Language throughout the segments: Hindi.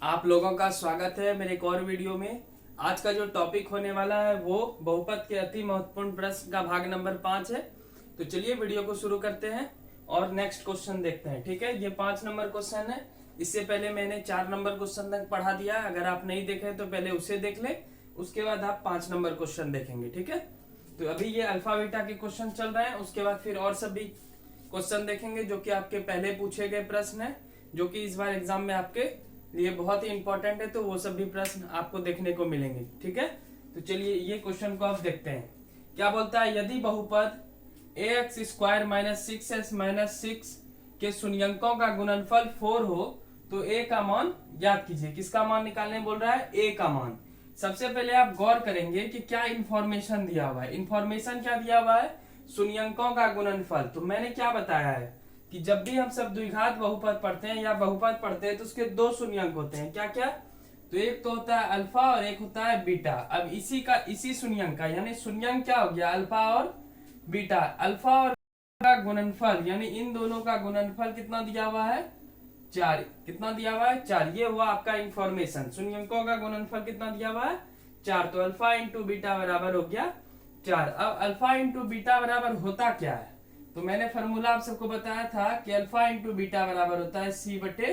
आप लोगों का स्वागत है मेरे एक और वीडियो में। आज का जो टॉपिक होने वाला है वो बहुपद के अति महत्वपूर्ण प्रश्न का भाग नंबर 5 है। तो चलिए वीडियो को शुरू करते हैं और नेक्स्ट क्वेश्चन देखते हैं। ठीक है, ये 5 नंबर क्वेश्चन है। इससे पहले मैंने 4 नंबर क्वेश्चन तक पढ़ा दिया है। अगर आप नहीं देखे तो पहले उसे देख ले, उसके बाद आप 5 नंबर क्वेश्चन देखेंगे। ठीक है, तो अभी ये अल्फा बीटा के क्वेश्चन चल रहे हैं, उसके बाद फिर और सभी क्वेश्चन देखेंगे जो कि आपके पहले पूछे गए प्रश्न है, जो कि इस बार एग्जाम में आपके लिए बहुत ही इंपॉर्टेंट है। तो वो सभी प्रश्न आपको देखने को मिलेंगे। ठीक है, तो चलिए ये क्वेश्चन को आप देखते हैं। क्या बोलता है, यदि बहुपद ax square minus 6s minus 6 के शून्यंकों का गुणनफल 4 हो तो a का मान ज्ञात कीजिए। किसका मान निकालने बोल रहा है? a का मान। सबसे पहले आप गौर करेंगे कि क्या इंफॉर्मेशन दिया हुआ है। इंफॉर्मेशन क्या दिया हुआ है? शून्यंकों का गुणनफल। तो मैंने क्या बताया है कि जब भी हम सब द्विघात बहुपद पढ़ते हैं या बहुपद पढ़ते हैं तो उसके दो शून्यंक होते हैं। क्या क्या? तो एक तो होता है अल्फा और एक होता है बीटा। अब इसी शून्यंक का यानी शून्यंक क्या हो गया? अल्फा और बीटा। अल्फा और का गुणनफल यानी इन दोनों का गुणनफल कितना दिया हुआ है? 4। कितना दिया हुआ है? 4। ये हुआ आपका इंफॉर्मेशन। शून्यंकों का गुणनफल कितना दिया हुआ है? 4। तो अल्फा इंटू बीटा बराबर हो गया 4। अब अल्फा इंटू बीटा बराबर होता क्या है? तो मैंने फॉर्मूला आप सबको बताया था कि अल्फा इंटू बीटा बराबर होता है सी बटे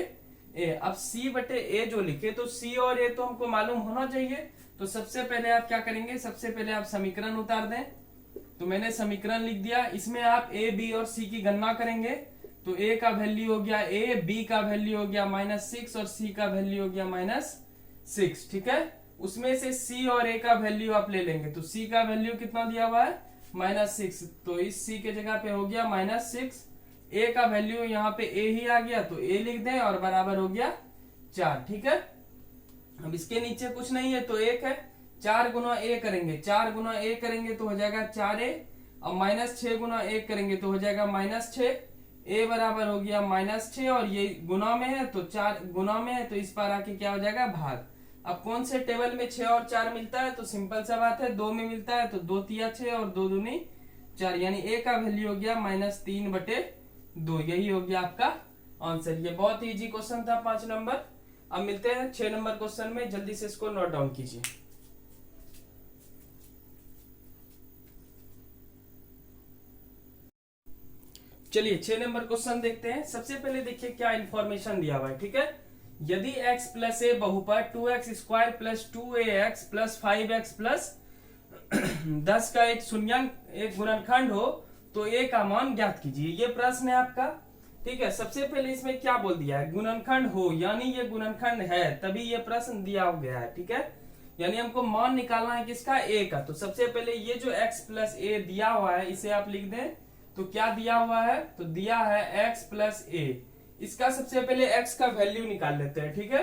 ए। अब सी बटे ए जो लिखे तो सी और ए तो हमको मालूम होना चाहिए। तो सबसे पहले आप क्या करेंगे? सबसे पहले आप समीकरण उतार दें। तो मैंने समीकरण लिख दिया। इसमें आप ए बी और सी की गणना करेंगे। तो ए का वैल्यू हो गया ए, बी का वैल्यू हो गया -6 और सी का वैल्यू हो गया -6। ठीक है, उसमें से सी और ए का वैल्यू आप ले लेंगे। तो सी का वैल्यू कितना दिया हुआ है? -6। तो इस सी के जगह पे हो गया -6। ए का वैल्यू यहाँ पे ए ही आ गया तो ए लिख दें और बराबर हो गया 4। ठीक है, अब इसके नीचे कुछ नहीं है तो 1 है। 4 गुना ए करेंगे, 4 गुना ए करेंगे तो हो जाएगा 4a। अब -6 गुना 1 करेंगे तो हो जाएगा -6। ए बराबर हो गया -6 और ये गुना में है तो 4 गुना में है तो इस पर आके क्या हो जाएगा? भाग। अब कौन से टेबल में 6 और 4 मिलता है? तो सिंपल सा बात है, 2 में मिलता है तो 2 तिया 6 और 2 दूनी 4 यानी ए का वैल्यू हो गया -3 बटे 2। यही हो गया आपका आंसर। ये बहुत ही इजी क्वेश्चन था 5 नंबर। अब मिलते हैं 6 नंबर क्वेश्चन में। जल्दी से इसको नोट डाउन कीजिए। चलिए 6 नंबर क्वेश्चन देखते हैं। सबसे पहले देखिए क्या इंफॉर्मेशन दिया हुआ है। ठीक है, यदि x प्लस ए बहुपद 2x square plus 2ax plus 5x plus 10 का एक शून्यंक एक गुणनखंड हो तो a का मान ज्ञात कीजिए। ये प्रश्न है आपका। ठीक है, सबसे पहले इसमें क्या बोल दिया है? गुणनखंड हो यानी ये गुणनखंड है तभी ये प्रश्न दिया गया है। ठीक है, यानी हमको मान निकालना है किसका? a का। तो सबसे पहले ये जो x प्लस ए दिया हुआ है इसे आप लिख दें। तो क्या दिया हुआ है? तो दिया है x प्लस ए। इसका सबसे पहले x का वैल्यू निकाल लेते हैं। ठीक है,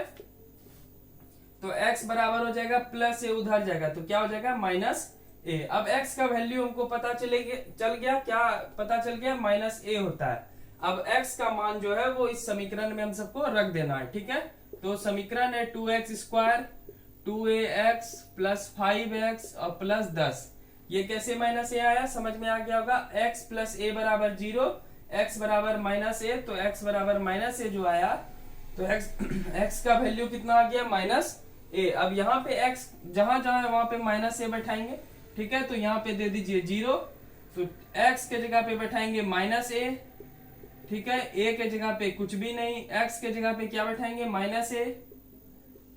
तो x बराबर हो जाएगा प्लस ए उधर जाएगा तो क्या हो जाएगा? -a। अब x का वैल्यू हमको पता चल गया। क्या पता चल गया? -a होता है। अब x का मान जो है वो इस समीकरण में हम सबको रख देना है। ठीक है, तो समीकरण है 2x square 2ax plus 5x और प्लस 10। ये कैसे -a आया? समझ में आ गया होगा। x प्लस ए बराबर 0, x बराबर -a तो x बराबर -a जो आया तो x का वैल्यू कितना आ गया? -a। अब यहाँ पे x जहां जहां वहां पे -a बैठाएंगे। ठीक है, तो यहाँ पे दे दीजिए 0 तो x के जगह पे बैठाएंगे -a। ठीक है, a के जगह पे कुछ भी नहीं, x के जगह पे क्या बैठाएंगे? -a।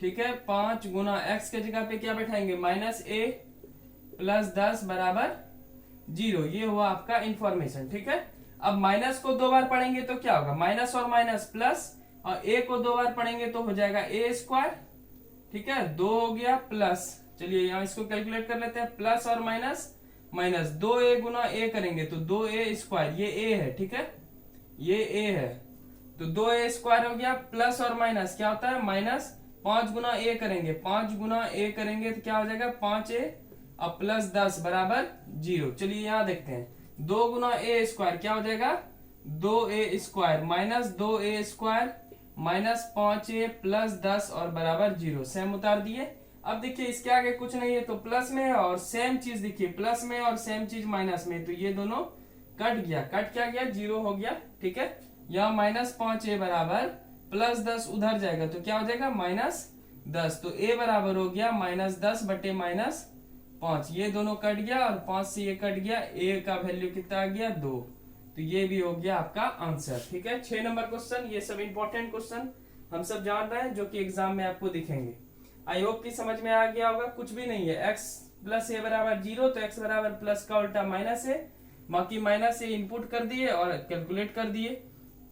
ठीक है, 5 गुना x के जगह पे क्या बैठाएंगे? -a प्लस 10 बराबर 0। ये हुआ आपका इंफॉर्मेशन। ठीक है, अब माइनस को 2 बार पढ़ेंगे तो क्या होगा? माइनस और माइनस प्लस, और a को 2 बार पढ़ेंगे तो हो जाएगा a स्क्वायर। ठीक है, 2 हो गया प्लस, चलिए यहाँ इसको कैलकुलेट कर लेते हैं। प्लस और minus minus 2a Guna a करेंगे तो 2a स्क्वायर, ये a है। ठीक है, ये a है तो 2a स्क्वायर हो गया। प्लस और माइनस क्या होता है? माइनस। 5 गुना a करेंगे, 5 गुना a करेंगे तो क्या हो जाएगा? 5a अब प्लस 10 बराबर 0। चलिए यहाँ देखते हैं। 2 गुना ए स्क्वायर क्या हो जाएगा? 2a square minus 2a square minus 5a plus 10 और बराबर 0। सेम उतार दिए। अब देखिए इसके आगे कुछ नहीं है तो प्लस में है, और सेम चीज देखिए प्लस में और सेम चीज माइनस में, तो ये दोनों कट गया। कट क्या गया? 0 हो गया। ठीक है, यहाँ -5a बराबर प्लस 10 उधर जाएगा तो क्या हो जाएगा -10। तो a बराबर हो गया -10 बटे -5। ये दोनों कट गया और 5 से ये कट गया, a का वैल्यू कितना आ गया 2। तो ये भी हो गया आपका आंसर। ठीक है, 6 नंबर क्वेश्चन। ये सब इंपॉर्टेंट क्वेश्चन हम सब जान रहे हैं जो कि एग्जाम में आपको दिखेंगे। आई होप कि समझ में आ गया होगा। कुछ भी नहीं है, x प्लस ए बराबर 0 तो x बराबर प्लस का उल्टा माइनस है, बाकी माइनस ए इनपुट कर दिए और कैलकुलेट कर दिए।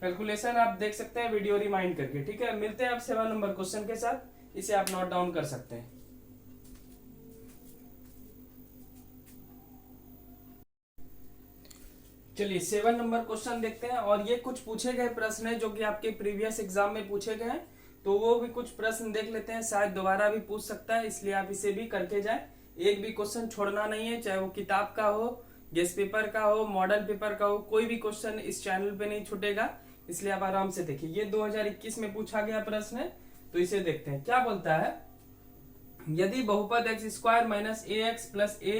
कैलकुलेशन आप देख सकते हैं वीडियो रिमाइंड करके। ठीक है, मिलते हैं आप 7 नंबर क्वेश्चन के साथ, इसे आप नोट डाउन कर सकते हैं। चलिए 7 नंबर क्वेश्चन देखते हैं। और ये कुछ पूछे गए प्रश्न है जो कि आपके प्रीवियस एग्जाम में पूछे गए हैं, तो वो भी कुछ प्रश्न देख लेते हैं, शायद दोबारा भी पूछ सकता है, इसलिए आप इसे भी करके जाएं। एक भी क्वेश्चन छोड़ना नहीं है, चाहे वो किताब का हो, गेस्ट पेपर का हो, मॉडल पेपर का हो, कोई भी क्वेश्चन इस चैनल पे नहीं छूटेगा, इसलिए आप आराम से देखिए। ये 2021 में पूछा गया प्रश्न है, तो इसे देखते हैं। क्या बोलता है, यदि बहुपद एक्स स्क्वायर माइनस ए एक्स प्लस ए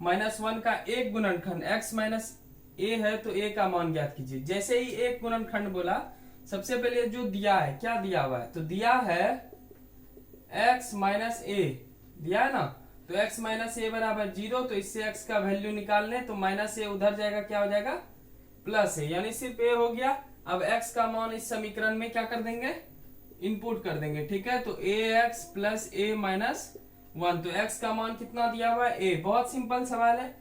माइनस 1 का एक गुणनखंड x माइनस ए है तो a का मान ज्ञात कीजिए। जैसे ही एक गुणनखंड बोला, सबसे पहले जो दिया है, क्या दिया हुआ है, तो दिया है x माइनस ए, दिया है ना। तो x माइनस ए बराबर 0, तो इससे x का वैल्यू निकाल लें, तो माइनस ए उधर जाएगा, क्या हो जाएगा प्लस ए, यानी सिर्फ a हो गया। अब x का मान इस समीकरण में क्या कर देंगे, इनपुट कर देंगे। ठीक है, तो ax प्लस a माइनस 1, तो x का मान कितना दिया हुआ है a। बहुत सिंपल सवाल है,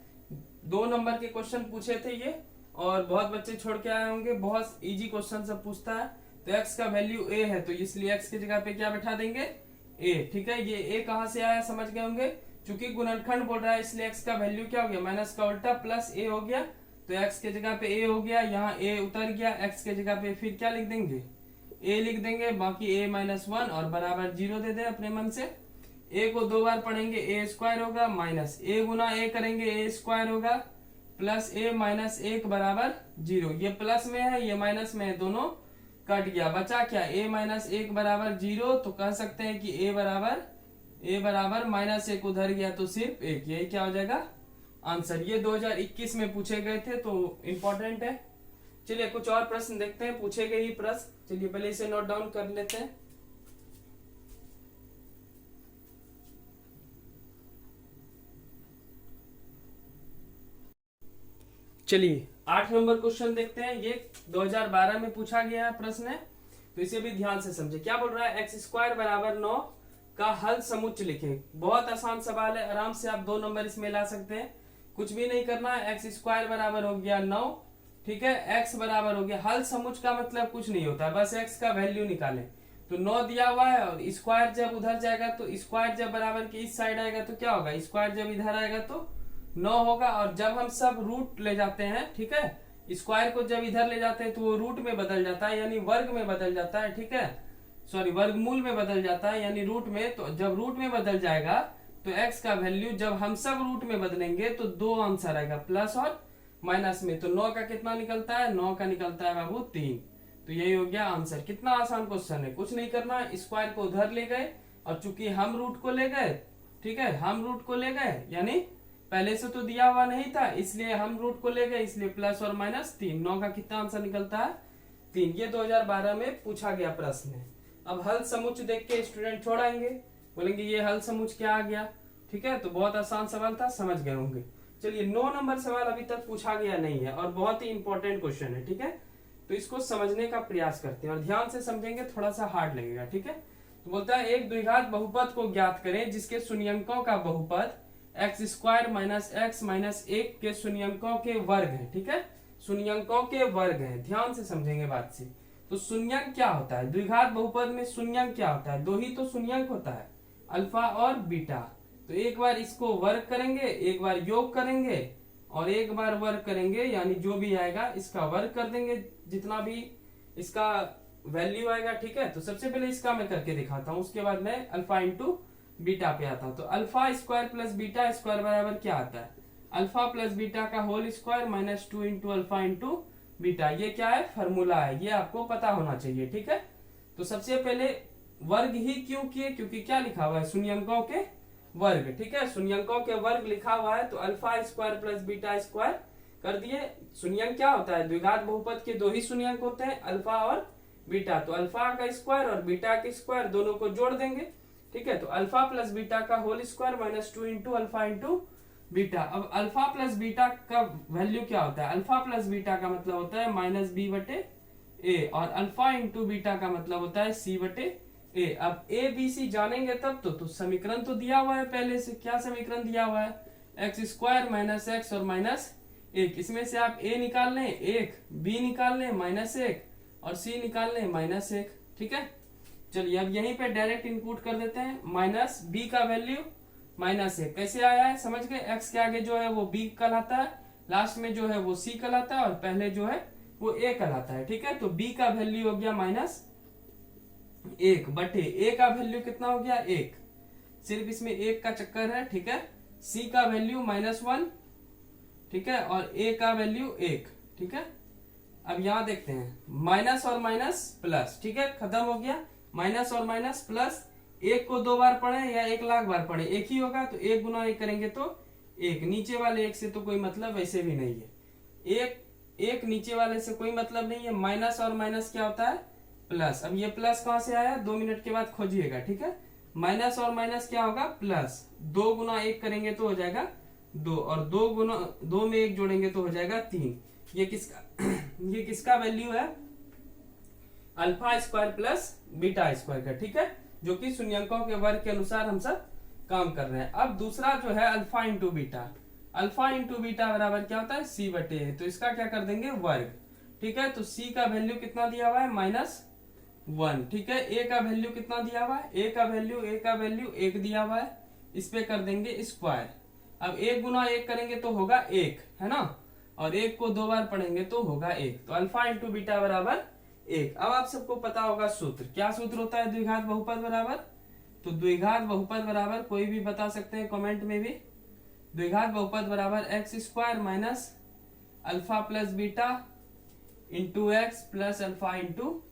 2 नंबर के क्वेश्चन पूछे थे ये, और बहुत बच्चे छोड़ के आए होंगे, बहुत इजी क्वेश्चन सब पूछता है। तो x का वैल्यू a है, तो इसलिए x की जगह पे क्या बैठा देंगे a। ठीक है, ये a कहां से आया समझ गए होंगे, चूंकि गुणनखंड बोल रहा है इसलिए x का वैल्यू क्या हो गया, माइनस का उल्टा प्लस a हो गया, तो x की जगह पे a हो गया, यहाँ a उतर गया, x की जगह पे फिर क्या लिख देंगे a लिख देंगे, बाकी a माइनस 1 और बराबर 0 दे दे अपने मन से। a को 2 बार पढ़ेंगे a स्क्वायर होगा, माइनस a गुना a करेंगे a स्क्वायर होगा, प्लस a माइनस 1 बराबर 0। ये प्लस में है, ये माइनस में है, दोनों कट गया, बचा क्या a माइनस 1 बराबर 0। तो कह सकते हैं कि a बराबर माइनस 1 उधर गया तो सिर्फ 1, यही क्या हो जाएगा आंसर। ये 2021 में पूछे गए थे, तो इंपॉर्टेंट है। चलिए कुछ और प्रश्न देखते हैं, पूछे गए ही प्रश्न। चलिए पहले इसे नोट डाउन कर लेते हैं। चलिए 8 नंबर क्वेश्चन देखते हैं। ये 2012 में पूछा गया प्रश्न है, तो इसे भी ध्यान से समझे। क्या बोल रहा है, एक्स स्क्वायर बराबर 9 का हल समुच्चय लिखें। बहुत आसान सवाल है, आराम से आप 2 नंबर इसमें ला सकते हैं, कुछ भी नहीं करना है। एक्स स्क्वायर बराबर हो गया 9, ठीक है, एक्स बराबर हो गया, हल समुच्चय का मतलब कुछ नहीं होता, बस एक्स का वैल्यू निकालें। तो 9 दिया हुआ है, और स्क्वायर जब उधर जाएगा तो स्क्वायर जब बराबर के इस साइड आएगा तो क्या होगा, स्क्वायर जब इधर आएगा तो 9 होगा। और जब हम सब रूट ले जाते हैं, ठीक है, स्क्वायर को जब इधर ले जाते हैं तो वो रूट में बदल जाता है, यानी वर्ग में बदल जाता है। ठीक है, सॉरी वर्गमूल में बदल जाता है, यानी रूट में। तो जब रूट में बदल जाएगा तो x का वैल्यू जब हम सब रूट में बदलेंगे तो 2 आंसर आएगा, प्लस और माइनस में। तो 9 का कितना निकलता है, 9 का निकलता है बाबू 3। तो यही हो गया आंसर। कितना आसान क्वेश्चन है, कुछ नहीं करना, स्क्वायर को उधर ले गए, और चूंकि हम रूट को ले गए, ठीक है, हम रूट को ले गए, यानी पहले से तो दिया हुआ नहीं था, इसलिए हम रूट को ले गए, इसलिए प्लस और माइनस 3। 9 का कितना आंसर निकलता है 3। ये 2012 में पूछा गया प्रश्न है। अब हल समुच्चय देख के स्टूडेंट छोड़ाएंगे, बोलेंगे ये हल समुच्चय क्या आ गया। ठीक है, तो बहुत आसान सवाल था, समझ गए होंगे। चलिए 9 नंबर सवाल अभी तक पूछा गया नहीं है, और बहुत ही इंपॉर्टेंट क्वेश्चन है। ठीक है, तो इसको समझने का प्रयास करते हैं, और ध्यान से समझेंगे, थोड़ा सा हार्ड लगेगा। ठीक है, तो बोलता है एक द्विघात बहुपद को ज्ञात करें जिसके शून्यंकों का बहुपद x square minus x minus 1 के शून्यंकों के वर्ग है। ठीक है, शून्यंकों के वर्ग है, ध्यान से समझेंगे बात से। तो शून्यंक क्या होता है, द्विघात बहुपद में शून्यंक क्या होता है, 2 ही तो शून्यंक होता है, अल्फा और बीटा। तो एक बार इसको वर्ग करेंगे, एक बार योग करेंगे, और एक बार वर्ग करेंगे, यानी जो भी आएगा इसका वर्ग कर देंगे, जितना भी इसका वैल्यू आएगा। ठीक है, तो सबसे पहले इसका मैं करके दिखाता हूं, उसके बाद मैं अल्फा इंटू बीटा पे आता हूं। तो alpha square plus beta square बराबर क्या आता है, अल्फा प्लस बीटा का whole square minus 2 into alpha into beta. ये क्या है, फॉर्मूला है, ये आपको पता होना चाहिए। ठीक है, तो सबसे पहले वर्ग ही क्यों किए, क्योंकि क्या लिखा हुआ है, शून्यंकों के वर्ग। ठीक है, शून्यंकों के वर्ग लिखा हुआ है, तो alpha square plus beta square कर दिए। शून्यंक क्या होता है, द्विघात बहुपद के 2 ही शून्यंक होते हैं, अल्फा और बीटा, तो अल्फा का स्क्वायर और बीटा के स्क्वायर दोनों को जोड़ देंगे। ठीक है, तो अल्फा प्लस बीटा का whole square minus 2 into alpha into beta. अब अल्फा प्लस बीटा का वैल्यू क्या होता है? अल्फा प्लस बीटा का मतलब होता है माइनस बी बटे ए, और अल्फा इंटू बीटा का मतलब होता है सी बटे ए। अब ए बी सी जानेंगे तब तो समीकरण तो दिया हुआ है पहले से। क्या समीकरण दिया हुआ है? एक्स स्क्वायर माइनस एक्स और माइनस एक। इसमें से आप ए निकाल लें एक, बी निकाल लें माइनस एक, और सी निकाल लें माइनस एक। ठीक है, चलिए अब यहीं पे डायरेक्ट इनपुट कर देते हैं। माइनस बी का वैल्यू माइनस एक, कैसे आया है समझ गए? एक्स के आगे जो है वो बी कहलाता है, लास्ट में जो है वो सी कहलाता है, और पहले जो है वो ए कहलाता है। ठीक है, तो बी का वैल्यू हो गया माइनस एक बटे ए का वैल्यू कितना हो गया? एक, सिर्फ इसमें एक का चक्कर है। ठीक है, सी का वैल्यू माइनस वन, ठीक है, और ए का वैल्यू एक। ठीक है, अब यहां देखते हैं माइनस और माइनस प्लस। ठीक है, खत्म हो गया माइनस और माइनस प्लस। एक को दो बार पढ़े या 1,00,000 बार पढ़े एक ही होगा, तो एक गुना एक करेंगे तो एक, नीचे वाले एक से तो कोई मतलब वैसे भी नहीं है। एक नीचे वाले से कोई मतलब नहीं है। माइनस और माइनस क्या होता है? प्लस। अब ये प्लस कहां से आया? 2 मिनट के बाद खोजिएगा। ठीक है, माइनस और माइनस क्या होगा? प्लस। 2 गुना एक करेंगे तो हो जाएगा 2, और 2 गुना 2 में एक जोड़ेंगे तो हो जाएगा 3। ये किसका वैल्यू है? Alpha square plus beta square का। ठीक है, जो कि शून्यंकों के वर्ग के अनुसार हम सब काम कर रहे हैं। अब दूसरा जो है alpha into beta. Alpha into beta बराबर क्या होता है? सी बटे ए। तो इसका क्या कर देंगे? वर्ग। ठीक है, तो सी का वैल्यू कितना दिया हुआ है? Minus one. ठीक है, ए का वैल्यू कितना दिया हुआ है? ए का वैल्यू एक दिया हुआ है, इस पे कर देंगे स्क्वायर। अब एक गुना एक करेंगे तो होगा एक, है ना, और एक को 2 बार पढ़ेंगे तो होगा एक। तो अल्फा इंटू बीटा बराबर एक। अब आप सबको पता होगा सूत्र। क्या सूत्र होता है द्विघात बहुपद बराबर? तो द्विघात बहुपद बराबर कोई भी बता सकते हैं कमेंट में भी। द्विघात बहुपद बराबर x square minus alpha plus beta into x plus alpha into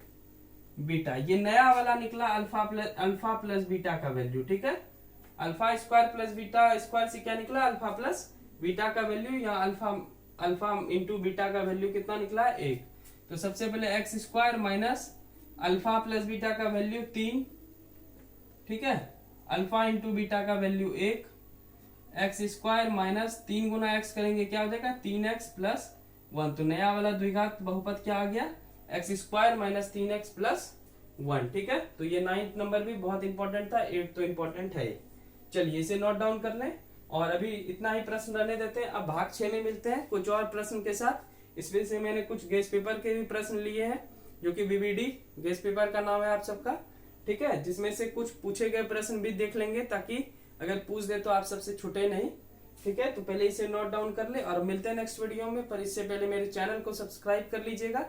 beta. ये नया वाला निकला अल्फा प्लस बीटा का वैल्यू। ठीक है, alpha square plus beta square से क्या निकला? अल्फा प्लस बीटा का वैल्यू, या अल्फा इंटू बीटा का वैल्यू कितना निकला? एक। तो सबसे पहले x square minus alpha plus beta का वैल्यू 3। ठीक है, अल्फा इंटू बीटा का वैल्यू 1, एक्स स्क्वायर माइनस 3 गुना एक्स करेंगे क्या हो जाएगा? 3x plus 1। तो नया वाला द्विघात बहुपद क्या आ गया? X square minus 3x plus 1। ठीक है, तो ये 9th नंबर भी बहुत इंपॉर्टेंट था, 8 तो इंपॉर्टेंट है। चलिए इसे नोट डाउन कर लें, और अभी इतना ही प्रश्न रहने देते हैं। अब भाग 6 में मिलते हैं कुछ और प्रश्न के साथ। इसमें से मैंने कुछ गेस पेपर के भी प्रश्न लिए हैं, जो कि बीबीडी गेस पेपर का नाम है आप सबका। ठीक है, जिसमें से कुछ पूछे गए प्रश्न भी देख लेंगे, ताकि अगर पूछ दे तो आप सबसे छूटे नहीं। ठीक है, तो पहले इसे नोट डाउन कर ले, और मिलते हैं नेक्स्ट वीडियो में। पर इससे पहले मेरे चैनल को सब्सक्राइब कर लीजिएगा,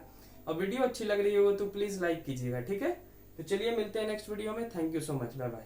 और वीडियो अच्छी लग रही हो तो प्लीज लाइक कीजिएगा। ठीक है, तो चलिए मिलते हैं नेक्स्ट वीडियो में। Thank you so much, bye bye.